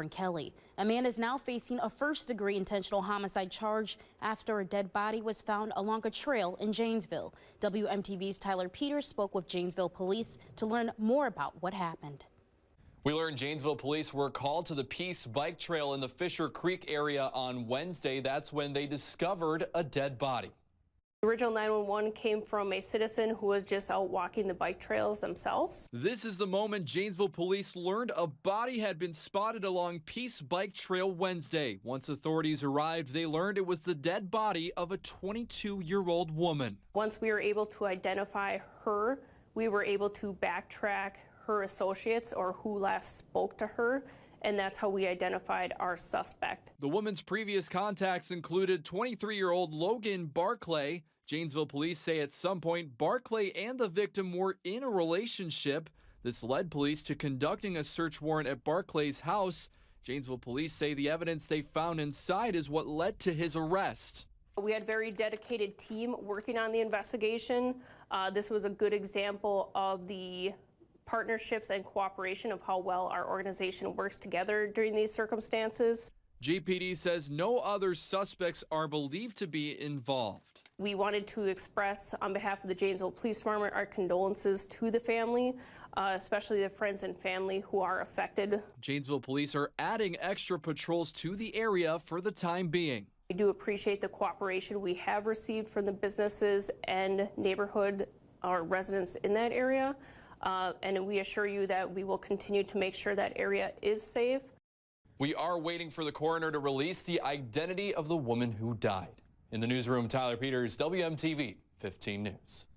Kelly. A man is now facing a first-degree intentional homicide charge after a dead body was found along a trail in Janesville. WMTV's Tyler Peters spoke with Janesville Police to learn more about what happened. We learned Janesville Police were called to the Peace Bike Trail in the Fisher Creek area on Wednesday. That's when they discovered a dead body. The original 911 came from a citizen who was just out walking the bike trails themselves. This is the moment Janesville Police learned a body had been spotted along Peace Bike Trail Wednesday. Once authorities arrived, they learned it was the dead body of a 22-year-old woman. Once we were able to identify her, we were able to backtrack her associates or who last spoke to her, and that's how we identified our suspect. The woman's previous contacts included 23-year-old Logan Barclay. Janesville Police say at some point Barclay and the victim were in a relationship. This led police to conducting a search warrant at Barclay's house. Janesville Police say the evidence they found inside is what led to his arrest. We had a very dedicated team working on the investigation. This was a good example of the partnerships and cooperation of how well our organization works together during these circumstances. GPD says no other suspects are believed to be involved. We wanted to express on behalf of the Janesville Police Department our condolences to the family, especially the friends and family who are affected. Janesville Police are adding extra patrols to the area for the time being. We do appreciate the cooperation we have received from the businesses and neighborhood or residents in that area. And we assure you that we will continue to make sure that area is safe. We are waiting for the coroner to release the identity of the woman who died. In the newsroom, Tyler Peters, WMTV 15 News.